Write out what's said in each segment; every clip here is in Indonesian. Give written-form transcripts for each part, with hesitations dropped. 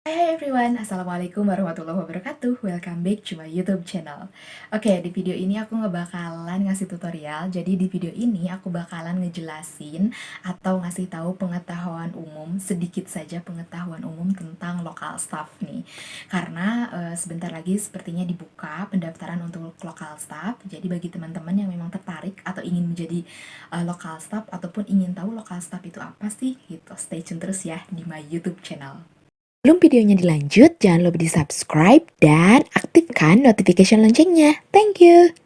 Hey everyone, Assalamualaikum warahmatullahi wabarakatuh. Welcome back to my YouTube channel. Oke, di video ini aku ngebakalan ngasih tutorial. Jadi di video ini aku bakalan ngejelasin atau ngasih tahu pengetahuan umum, sedikit saja pengetahuan umum tentang local staff nih. Karena sebentar lagi sepertinya dibuka pendaftaran untuk local staff. Jadi bagi teman-teman yang memang tertarik atau ingin menjadi local staff ataupun ingin tahu local staff itu apa sih, gitu. Stay tune terus ya di my YouTube channel. Sebelum videonya dilanjut, jangan lupa di-subscribe dan aktifkan notification loncengnya. Thank you.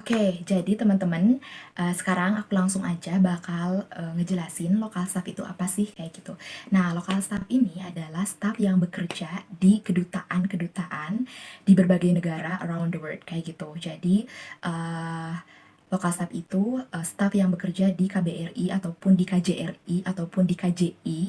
Oke, jadi teman-teman, sekarang aku langsung aja bakal ngejelasin local staff itu apa sih, kayak gitu. Nah, local staff ini adalah staff yang bekerja di kedutaan-kedutaan di berbagai negara around the world, kayak gitu. Jadi, local staff itu staff yang bekerja di KBRI ataupun di KJRI ataupun di KJI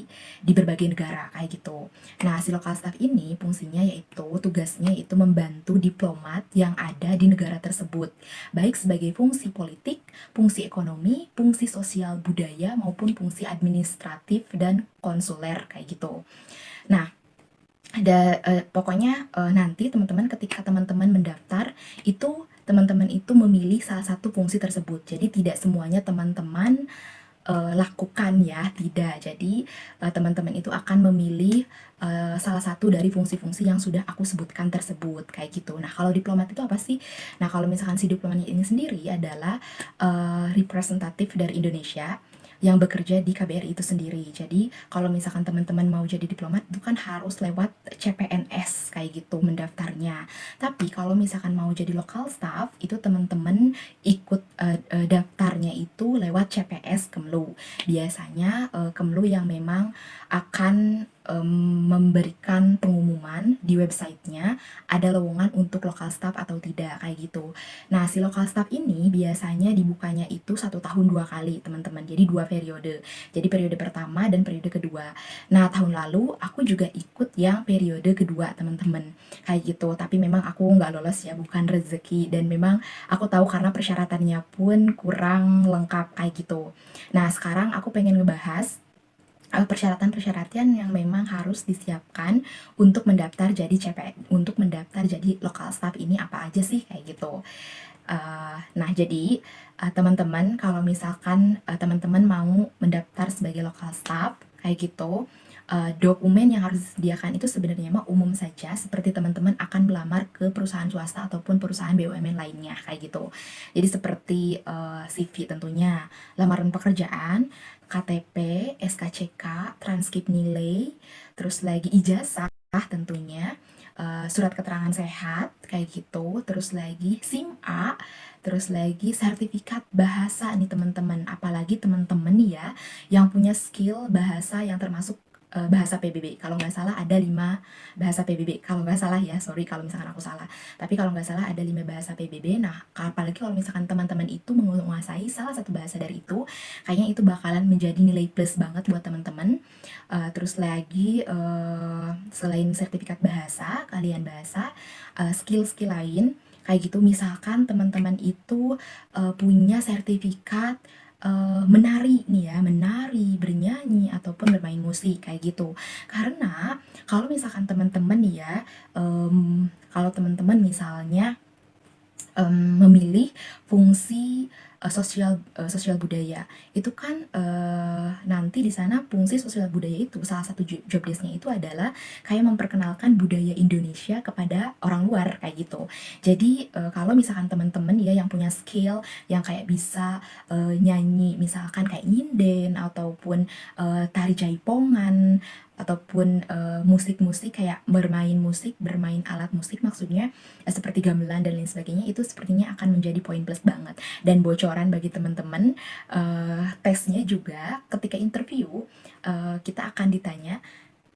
di berbagai negara, kayak gitu. Nah, si local staff ini fungsinya yaitu tugasnya itu membantu diplomat yang ada di negara tersebut, baik sebagai fungsi politik, fungsi ekonomi, fungsi sosial budaya maupun fungsi administratif dan konsuler, kayak gitu. Nah, pokoknya nanti teman-teman ketika teman-teman mendaftar itu teman-teman itu memilih salah satu fungsi tersebut. Jadi tidak semuanya teman-teman lakukan ya, tidak. Jadi teman-teman itu akan memilih salah satu dari fungsi-fungsi yang sudah aku sebutkan tersebut, kayak gitu. Nah, kalau diplomat itu apa sih? Nah, kalau misalkan si diplomat ini sendiri adalah representatif dari Indonesia yang bekerja di KBRI itu sendiri. Jadi kalau misalkan teman-teman mau jadi diplomat itu kan harus lewat CPNS kayak gitu mendaftarnya. Tapi kalau misalkan mau jadi local staff itu teman-teman ikut daftarnya itu lewat CPS Kemlu. Biasanya Kemlu yang memang akan memberikan pengumuman di websitenya ada lowongan untuk local staff atau tidak, kayak gitu. Nah, si local staff ini biasanya dibukanya itu 1 tahun 2 kali, teman-teman. Jadi 2 periode. Jadi periode pertama dan periode kedua. Nah, tahun lalu aku juga ikut yang periode kedua, teman-teman. Kayak gitu. Tapi memang aku nggak lolos ya, bukan rezeki. Dan memang aku tahu karena persyaratannya pun kurang lengkap, kayak gitu. Nah, sekarang aku pengen ngebahas persyaratan-persyaratan yang memang harus disiapkan untuk mendaftar jadi untuk mendaftar jadi local staff ini apa aja sih, kayak gitu. Nah, jadi teman-teman kalau misalkan teman-teman mau mendaftar sebagai local staff kayak gitu, dokumen yang harus disediakan itu sebenarnya mah umum saja, seperti teman-teman akan melamar ke perusahaan swasta ataupun perusahaan BUMN lainnya, kayak gitu. Jadi seperti CV tentunya, lamaran pekerjaan, KTP, SKCK, transkrip nilai, terus lagi ijazah tentunya, surat keterangan sehat kayak gitu, terus lagi SIM A, terus lagi sertifikat bahasa nih teman-teman. Apalagi teman-teman nih ya yang punya skill bahasa yang termasuk bahasa PBB. Kalau nggak salah ada 5 bahasa PBB. Kalau nggak salah ya, sorry kalau misalkan aku salah. Tapi kalau nggak salah ada 5 bahasa PBB. Nah, apalagi kalau misalkan teman-teman itu menguasai salah satu bahasa dari itu, kayaknya itu bakalan menjadi nilai plus banget buat teman-teman. Terus lagi selain sertifikat bahasa, kalian bahasa, skill-skill lain kayak gitu. Misalkan teman-teman itu punya sertifikat menari nih ya, menari, bernyanyi ataupun bermain musik kayak gitu. Karena kalau misalkan teman-teman nih ya, kalau teman-teman misalnya memilih fungsi sosial budaya itu kan nanti di sana fungsi sosial budaya itu salah satu job desknya itu adalah kayak memperkenalkan budaya Indonesia kepada orang luar, kayak gitu. Jadi kalau misalkan teman-teman ya yang punya skill yang kayak bisa nyanyi misalkan kayak nyinden ataupun tari jaipongan ataupun musik-musik kayak bermain alat musik maksudnya, seperti gamelan dan lain sebagainya, itu sepertinya akan menjadi poin plus banget. Dan bocoran bagi teman-teman, tesnya juga ketika interview kita akan ditanya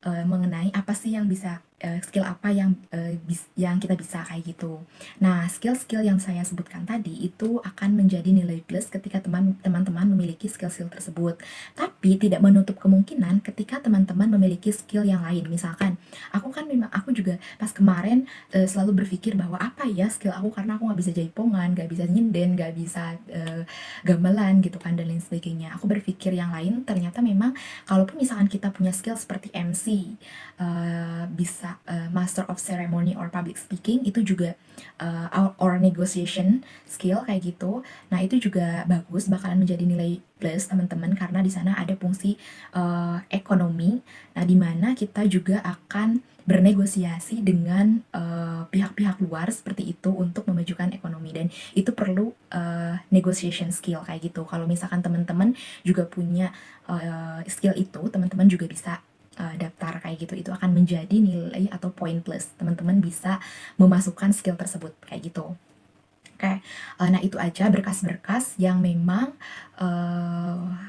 mengenai apa sih yang bisa skill apa yang kita bisa kayak gitu. Nah, skill-skill yang saya sebutkan tadi itu akan menjadi nilai plus ketika teman-teman memiliki skill-skill tersebut. Tapi tidak menutup kemungkinan ketika teman-teman memiliki skill yang lain. Misalkan, aku juga pas kemarin selalu berpikir bahwa apa ya skill aku, karena aku nggak bisa jaipongan, nggak bisa nyinden, nggak bisa gamelan gitu kan dan lain sebagainya. Aku berpikir yang lain, ternyata memang kalaupun misalkan kita punya skill seperti MC, bisa master of ceremony or public speaking, itu juga or negotiation skill kayak gitu. Nah, itu juga bagus, bakalan menjadi nilai plus teman-teman karena di sana ada fungsi ekonomi. Nah, di mana kita juga akan bernegosiasi dengan pihak-pihak luar seperti itu untuk memajukan ekonomi, dan itu perlu negotiation skill kayak gitu. Kalau misalkan teman-teman juga punya skill itu, teman-teman juga bisa daftar kayak gitu. Itu akan menjadi nilai atau poin plus, teman-teman bisa memasukkan skill tersebut kayak gitu. Oke, nah itu aja berkas-berkas yang memang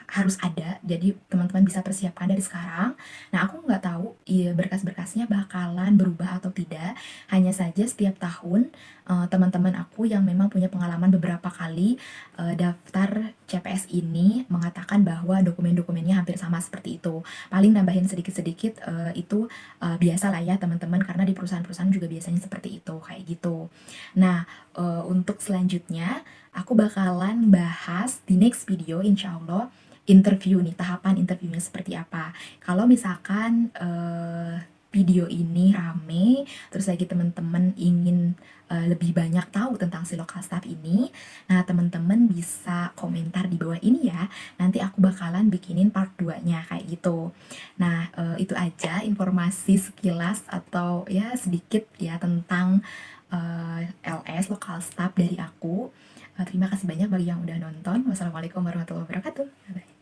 harus ada, jadi teman-teman bisa persiapkan dari sekarang. Nah, aku nggak tahu berkas-berkasnya bakalan berubah atau tidak, hanya saja setiap tahun teman-teman aku yang memang punya pengalaman beberapa kali daftar CPS ini mengatakan bahwa dokumen-dokumennya hampir sama seperti itu. Paling nambahin sedikit-sedikit itu biasa lah ya teman-teman, karena di perusahaan-perusahaan juga biasanya seperti itu kayak gitu. Nah, untuk selanjutnya aku bakalan bahas di next video insya Allah interview nih, tahapan interviewnya seperti apa. Kalau misalkan video ini rame, terus lagi teman-teman ingin lebih banyak tahu tentang si local staff ini, nah teman-teman bisa komentar di bawah ini ya. Nanti aku bakalan bikinin part 2-nya kayak gitu. Nah, itu aja informasi sekilas atau ya sedikit ya tentang LS local staff dari aku. Terima kasih banyak bagi yang udah nonton. Wassalamualaikum warahmatullahi wabarakatuh. Bye.